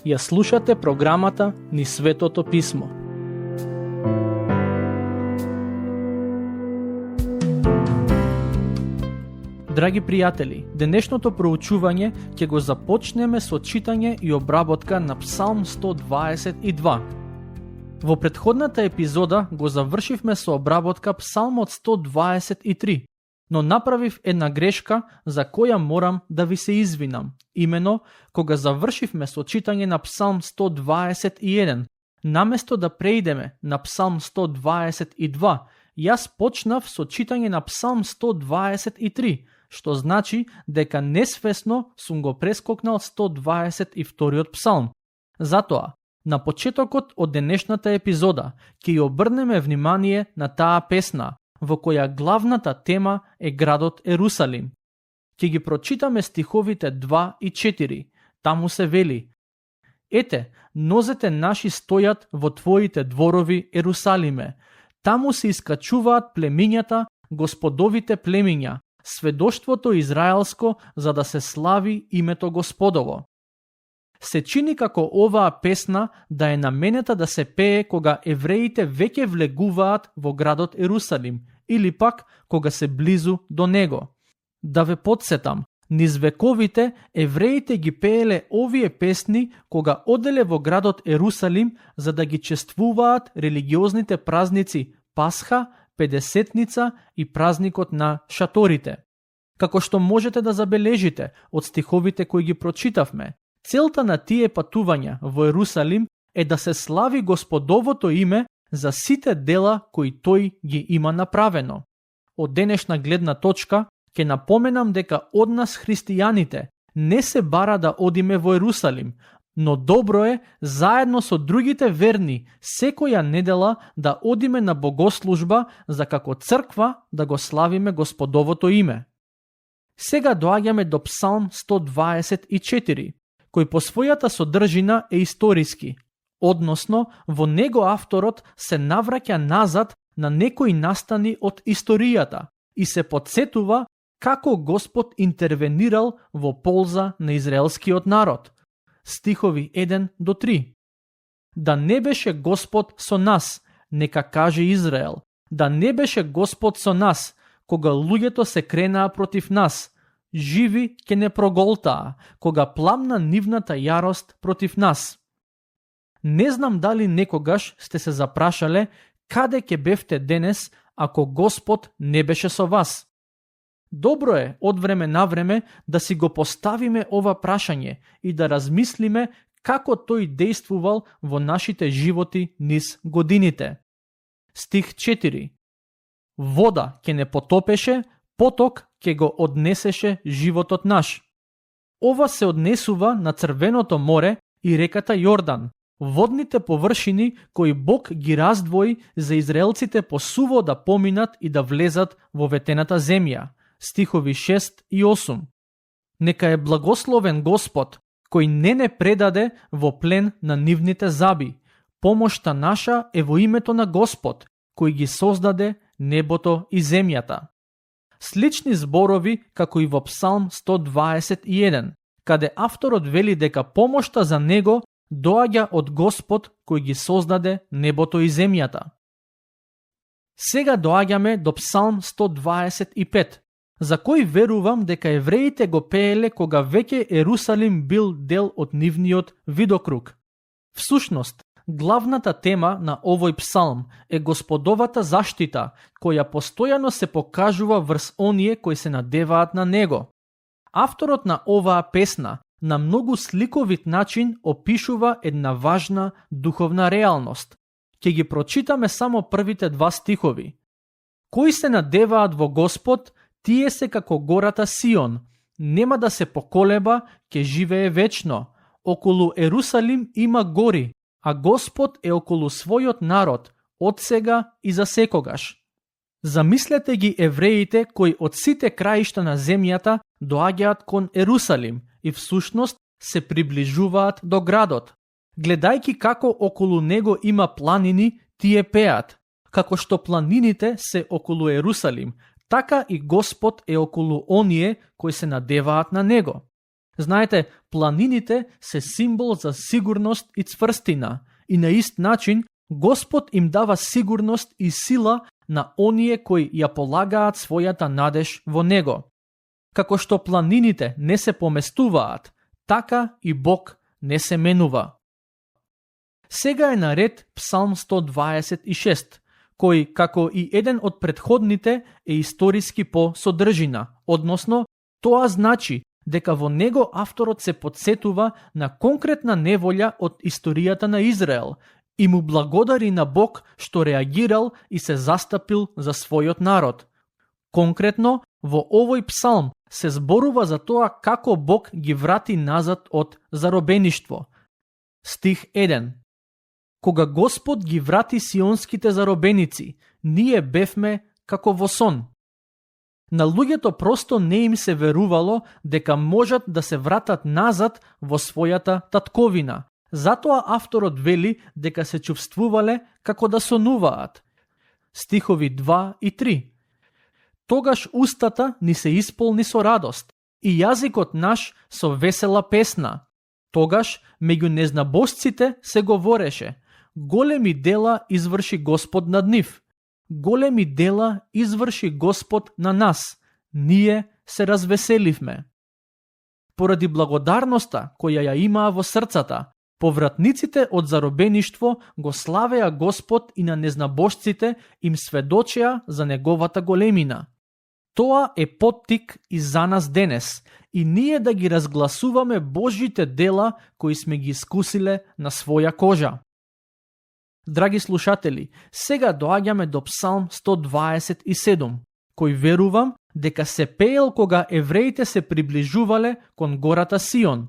Ја слушате програмата Низ Светото Писмо. Драги пријатели, денешното проучување ќе го започнеме со читање и обработка на Псалм 122. Во претходната епизода го завршивме со обработка Псалмот 123, но направив една грешка за која морам да ви се извинам. Имено, кога завршивме со читање на Псалм 121, наместо да преидеме на Псалм 122, јас почнав со читање на Псалм 123, што значи дека несвесно сум го прескокнал 122 Псалм. Затоа, на почетокот од денешната епизода ќе ја обрнеме внимание на таа песна, во која главната тема е градот Ерусалим. Ќе ги прочитаме стиховите 2 и 4. Таму се вели: Ете, нозете наши стојат во твоите дворови, Ерусалиме. Таму се искачуваат племињата, господовите племиња, сведоштвото израелско, за да се слави името Господово. Се чини како оваа песна да е наменета да се пее кога евреите веќе влегуваат во градот Ерусалим, или пак кога се близу до него. Да ве подсетам, низ вековите евреите ги пееле овие песни кога оделе во градот Ерусалим за да ги чествуваат религиозните празници Пасха, Педесетница и празникот на шаторите. Како што можете да забележите од стиховите кои ги прочитавме, целта на тие патувања во Ерусалим е да се слави Господовото име за сите дела кои тој ги има направено. Од денешна гледна точка, ќе напоменам дека од нас христијаните не се бара да одиме во Ерусалим, но добро е заедно со другите верни секоја недела да одиме на богослужба за како црква да го славиме Господовото име. Сега доаѓаме до Псалм 124, кој по својата содржина е историски, односно во него авторот се навраќа назад на некои настани од историјата и се подсетува како Господ интервенирал во полза на израелскиот народ. Стихови 1 до 3. Да не беше Господ со нас, нека каже Израел. Да не беше Господ со нас, кога луѓето се кренаа против нас. Живи ке не проголтаа, кога пламна нивната јарост против нас. Не знам дали некогаш сте се запрашале каде ке бевте денес ако Господ не беше со вас. Добро е од време на време да си го поставиме ова прашање и да размислиме како тој дејствувал во нашите животи низ годините. Стих 4. Вода ке не потопеше, поток ке го однесеше животот наш. Ова се однесува на Црвеното море и реката Јордан, водните површини кои Бог ги раздвои за израелците по суво да поминат и да влезат во ветената земја. Стихови 6 и 8. Нека е благословен Господ, кој не предаде во плен на нивните заби. Помошта наша е во името на Господ, кој ги создаде небото и земјата. Слични зборови како и во Псалм 121, каде авторот вели дека помошта за него доаѓа од Господ кој ги создаде небото и земјата. Сега доаѓаме до Псалм 125, за кој верувам дека евреите го пееле кога веќе Ерусалим бил дел од нивниот видокруг. Всушност, главната тема на овој псалм е Господовата заштита, која постојано се покажува врз оние кои се надеваат на него. Авторот на оваа песна на многу сликовит начин опишува една важна духовна реалност. Ќе ги прочитаме само првите два стихови. Кои се надеваат во Господ, тие се како гората Сион, нема да се поколеба, ќе живее вечно. Околу Ерусалим има гори, а Господ е околу својот народ, од сега и за секогаш. Замислете ги евреите кои од сите краишта на земјата доаѓаат кон Ерусалим и всушност се приближуваат до градот. Гледајки како околу него има планини, тие пеат. Како што планините се околу Ерусалим, така и Господ е околу оние кои се надеваат на Него. Знаете, планините се символ за сигурност и цврстина, и на ист начин Господ им дава сигурност и сила на оние кои ја полагаат својата надеж во Него. Како што планините не се поместуваат, така и Бог не се менува. Сега е наред Псалм 126, кој, како и еден од претходните, е историски по содржина, односно, тоа значи дека во него авторот се подсетува на конкретна неволја од историјата на Израел и му благодари на Бог што реагирал и се застапил за својот народ. Конкретно, во овој псалм се зборува за тоа како Бог ги врати назад од заробеништво. Стих 1. Кога Господ ги врати сионските заробеници, ние бевме како во сон. На луѓето просто не им се верувало дека можат да се вратат назад во својата татковина. Затоа авторот вели дека се чувствувале како да сонуваат. Стихови 2 и 3. Тогаш устата ни се исполни со радост и јазикот наш со весела песна. Тогаш меѓу незнабожците се говореше: големи дела изврши Господ над нив. Големи дела изврши Господ на нас. Ние се развеселивме. Поради благодарноста која ја имаа во срцата, повратниците од заробеништво го славеа Господ и на незнабожците им сведочеа за неговата големина. Тоа е поттик и за нас денес, и ние да ги разгласуваме Божите дела кои сме ги искусиле на своја кожа. Драги слушатели, сега доаѓаме до Псалм 127, кој верувам дека се пеел кога евреите се приближувале кон гората Сион.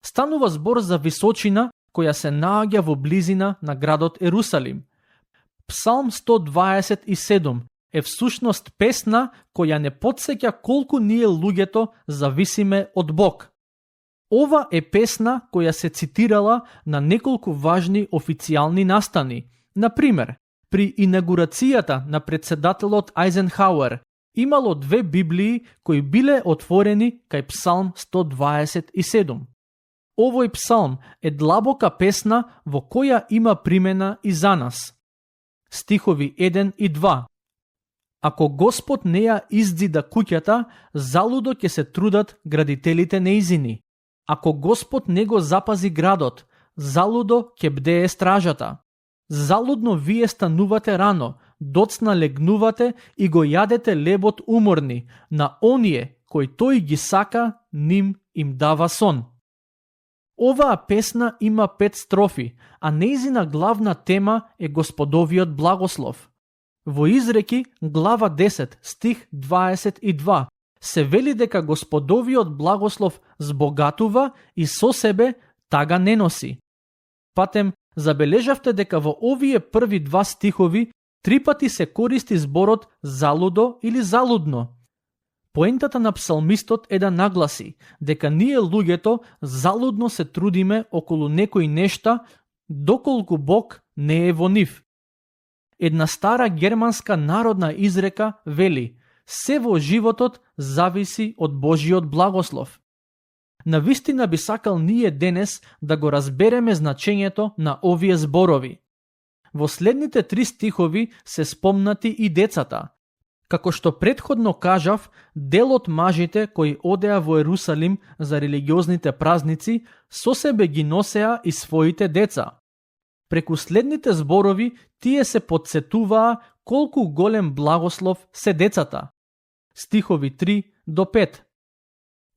Станува збор за височина која се наоѓа во близина на градот Ерусалим. Псалм 127 е всушност песна која не потсеќа колку ние луѓето зависиме од Бог. Ова е песна која се цитирала на неколку важни официјални настани. Например, при инаугурацијата на председателот Ајзенхауер имало 2 Библии кои биле отворени кај Псалм 127. Овој псалм е длабока песна во која има примена и за нас. Стихови 1 и 2. Ако Господ не ја издзида куќата, залудо ќе се трудат градителите неизини. Ако Господ не го запази градот, залудо ќе бдее стражата. Залудно вие станувате рано, доцна легнувате и го јадете лебот уморни, на оние кои тој ги сака, ним им дава сон. Оваа песна има 5 строфи, а нејзина главна тема е Господовиот благослов. Во Изреки, глава 10, стих 22, се вели дека Господовиот благослов збогатува и со себе тага не носи. Патем, забележавте дека во овие први 2 стихови 3 пати се користи зборот залудо или залудно. Поентата на псалмистот е да нагласи дека ние луѓето залудно се трудиме околу некои нешта доколку Бог не е во нив. Една стара германска народна изрека вели: се во животот зависи од Божиот благослов. Навистина би сакал ние денес да го разбереме значењето на овие зборови. Во следните 3 стихови се спомнати и децата. Како што претходно кажав, дел од мажите кои одеа во Ерусалим за религиозните празници со себе ги носеа и своите деца. Преку следните зборови тие се подсетуваа колку голем благослов се децата. Стихови 3 до 5.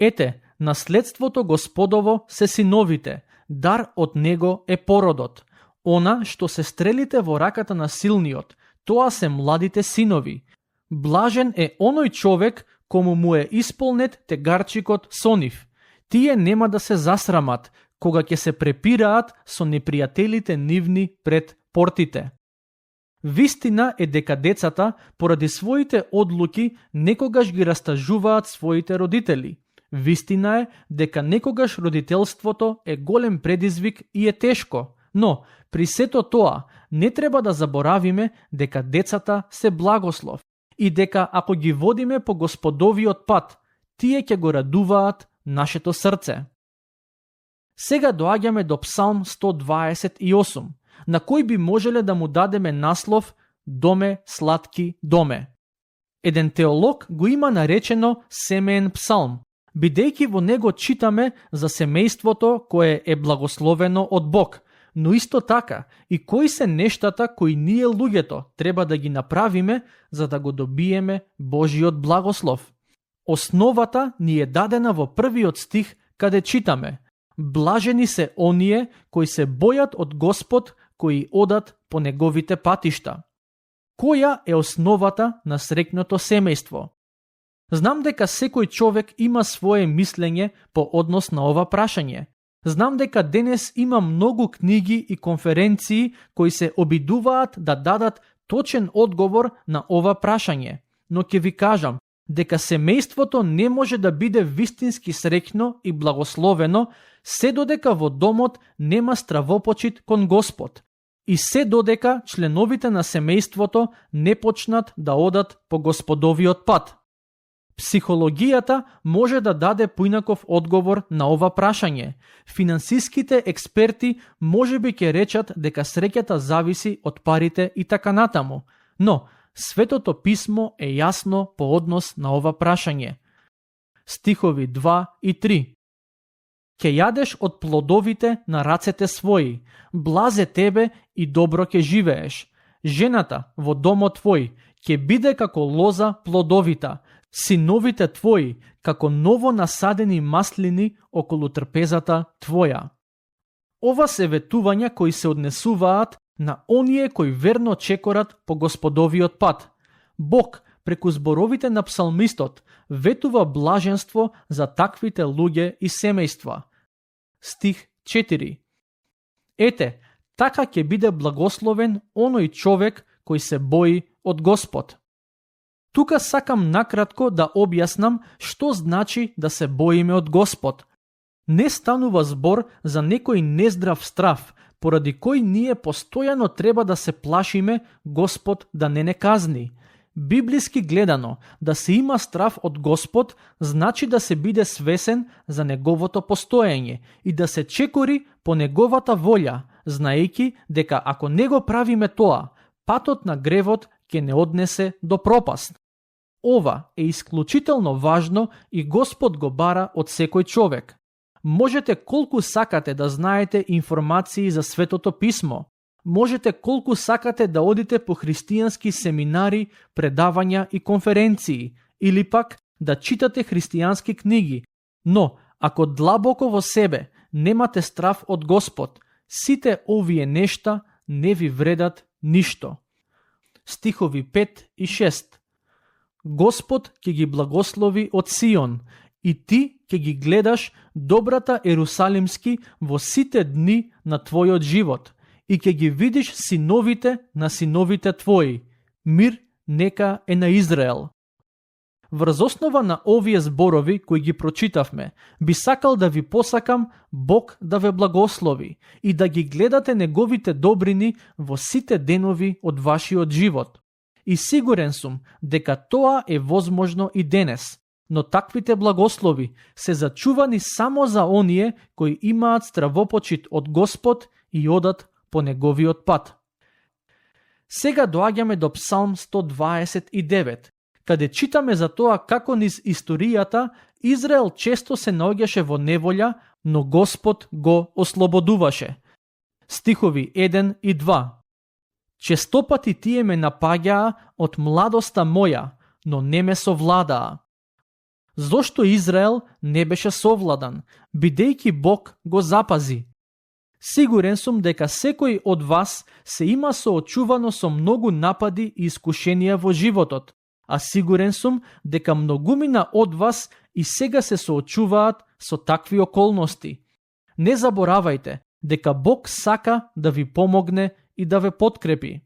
Ете, наследството Господово се синовите, дар од него е породот. Она што се стрелите во раката на силниот, тоа се младите синови. Блажен е оној човек кому му е исполнет тегарчикот со нив. Тие нема да се засрамат, кога ќе се препираат со непријателите нивни пред портите. Вистина е дека децата, поради своите одлуки, некогаш ги растажуваат своите родители. Вистина е дека некогаш родителството е голем предизвик и е тешко, но при сето тоа не треба да заборавиме дека децата се благослов и дека ако ги водиме по Господовиот пат, тие ќе го радуваат нашето срце. Сега доаѓаме до Псалм 128, на кој би можеле да му дадеме наслов «Доме, сладки доме». Еден теолог го има наречено семеен псалм, бидејќи во него читаме за семејството кое е благословено од Бог, но исто така и кои се нештата кои ние луѓето треба да ги направиме за да го добиеме Божиот благослов. Основата ни е дадена во првиот стих каде читаме: Блажени се оние кои се бојат од Господ, кои одат по неговите патишта. Која е основата на среќното семејство? Знам дека секој човек има свое мислење по однос на ова прашање. Знам дека денес има многу книги и конференции кои се обидуваат да дадат точен одговор на ова прашање, но ќе ви кажам дека семејството не може да биде вистински среќно и благословено се додека во домот нема стравопочит кон Господ и се додека членовите на семејството не почнат да одат по Господовиот пат. Психологијата може да даде поинаков одговор на ова прашање. Финансиските експерти можеби ќе речат дека среќата зависи од парите и така натаму, но Светото писмо е јасно по однос на ова прашање. Стихови 2 и 3. Ке јадеш од плодовите на рацете своји, блазе тебе и добро ке живееш. Жената во домот твој ке биде како лоза плодовита, синовите твои како ново насадени маслини околу трпезата твоја. Ова се ветувања кои се однесуваат на оние кои верно чекорат по Господовиот пат. Бог, преку зборовите на псалмистот, ветува блаженство за таквите луѓе и семејства. Стих 4. Ете, така ќе биде благословен оној човек кој се бои од Господ. Тука сакам накратко да објаснам што значи да се боиме од Господ. Не станува збор за некој нездрав страв, поради кој ние постојано треба да се плашиме Господ да не казни. Библиски гледано, да се има страв од Господ значи да се биде свесен за неговото постоење и да се чекори по неговата волја, знаејќи дека ако не го правиме тоа, патот на гревот ќе не однесе до пропаст. Ова е исклучително важно и Господ го бара од секој човек. Можете колку сакате да знаете информации за Светото писмо. Можете колку сакате да одите по христијански семинари, предавања и конференции, или пак да читате христијански книги. Но, ако длабоко во себе немате страв од Господ, сите овие нешта не ви вредат ништо. Стихови 5 и 6. Господ ќе ги благослови од Сион, и ти ќе ги гледаш добрата Ерусалимски во сите дни на твојот живот, и ќе ги видиш синовите на синовите твои. Мир нека е на Израел. Врз основа на овие зборови кои ги прочитавме, би сакал да ви посакам Бог да ве благослови и да ги гледате неговите добрини во сите денови од вашиот живот. И сигурен сум дека тоа е возможно и денес, но таквите благослови се зачувани само за оние кои имаат стравопочит од Господ и одат по неговиот пат. Сега доаѓаме до Псалм 129, каде читаме за тоа како низ историјата Израел често се наоѓаше во неволја, но Господ го ослободуваше. Стихови 1 и 2. Честопати тие ме напаѓаа од младоста моја, но не ме совладаа. Зошто Израел не беше совладан, бидејќи Бог го запази? Сигурен сум дека секој од вас се има соочувано со многу напади и искушенија во животот, а сигурен сум дека многумина од вас и сега се соочуваат со такви околности. Не заборавајте дека Бог сака да ви помогне и да ве подкрепи.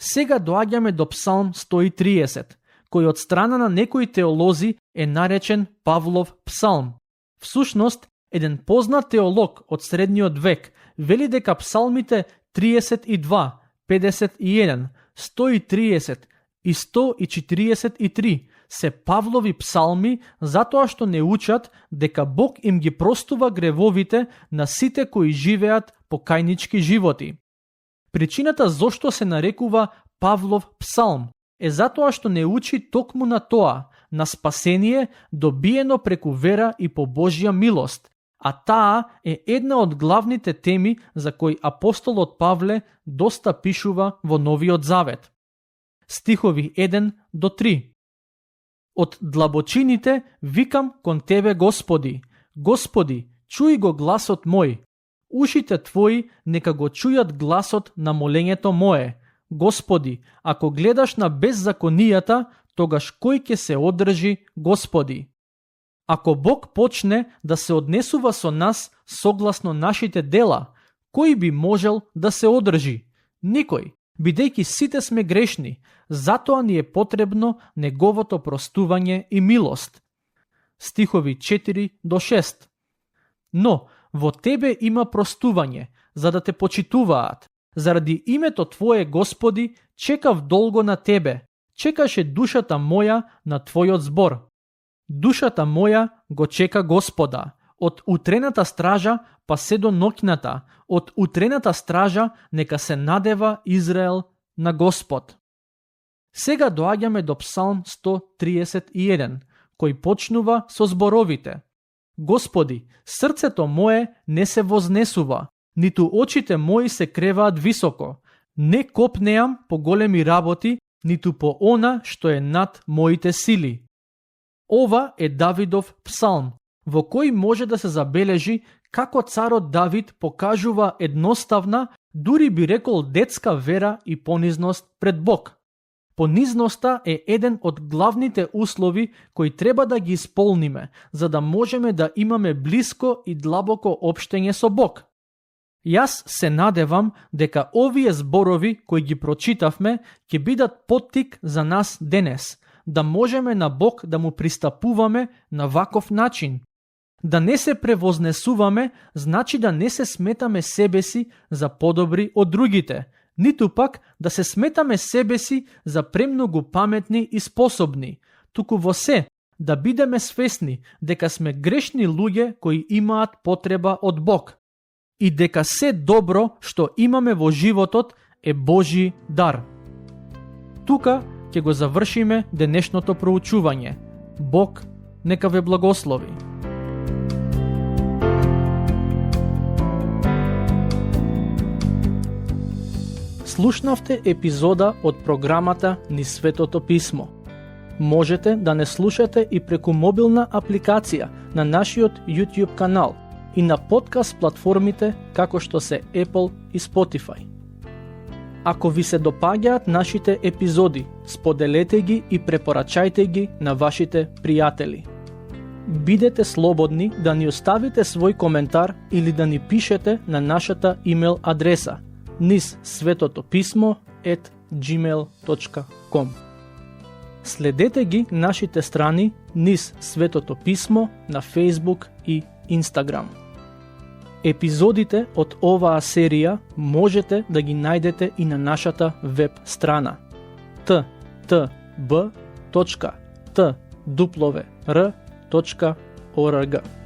Сега доаѓаме до Псалм 130, кој од страна на некои теолози е наречен Павлов псалм. Всушност, еден познат теолог од средниот век вели дека псалмите 32, 51, 130 и 143 се Павлови псалми затоа што не учат дека Бог им ги простува гревовите на сите кои живеат покајнички животи. Причината зошто се нарекува Павлов псалм е затоа што не учи токму на тоа, на спасение добиено преку вера и по Божја милост, а таа е една од главните теми за кои апостолот Павле доста пишува во Новиот Завет. Стихови 1 до 3. Од длабочините викам кон Тебе, Господи. Господи, чуј го гласот мој. Ушите Твои нека го чујат гласот на молењето мое. Господи, ако гледаш на беззаконијата, тогаш кој ќе се одржи, Господи? Ако Бог почне да се однесува со нас согласно нашите дела, кој би можел да се одржи? Никој, бидејќи сите сме грешни, затоа ни е потребно неговото простување и милост. Стихови 4 до 6. Но во Тебе има простување, за да те почитуваат. Заради името Твое, Господи, чекав долго на Тебе. Чекаше душата моја на Твојот збор. Душата моја го чека Господа. Од утрената стража па се до ноќната, од утрената стража нека се надева Израел на Господ. Сега доаѓаме до Псалм 131, кој почнува со зборовите. Господи, срцето мое не се вознесува, ниту очите мои се креваат високо. Не копнеам по големи работи, ниту по она што е над моите сили. Ова е Давидов псалм, во кој може да се забележи како царот Давид покажува едноставна, дури би рекол детска вера и понизност пред Бог. Понизноста е еден од главните услови кои треба да ги исполниме, за да можеме да имаме блиско и длабоко општење со Бог. Јас се надевам дека овие зборови кои ги прочитавме ќе бидат поттик за нас денес, да можеме на Бог да му пристапуваме на ваков начин. Да не се превознесуваме, значи да не се сметаме себе си за подобри од другите, ниту пак да се сметаме себе си за премногу паметни и способни, туку во се да бидеме свесни дека сме грешни луѓе кои имаат потреба од Бог и дека се добро што имаме во животот е Божи дар. Тука ќе го завршиме денешното проучување. Бог нека ве благослови. Слушнавте епизода од програмата Низ Светото Писмо. Можете да не слушате и преку мобилна апликација на нашиот YouTube канал и на подкаст платформите како што се Apple и Spotify. Ако ви се допаѓаат нашите епизоди, споделете ги и препорачајте ги на вашите пријатели. Бидете слободни да ни оставите свој коментар или да ни пишете на нашата имейл адреса nizsvetotopисmo@gmail.com. Следете ги нашите страни Низ Светото Писмо на Facebook и Instagram. Епизодите од оваа серија можете да ги најдете и на нашата веб страна ttb.twr.org.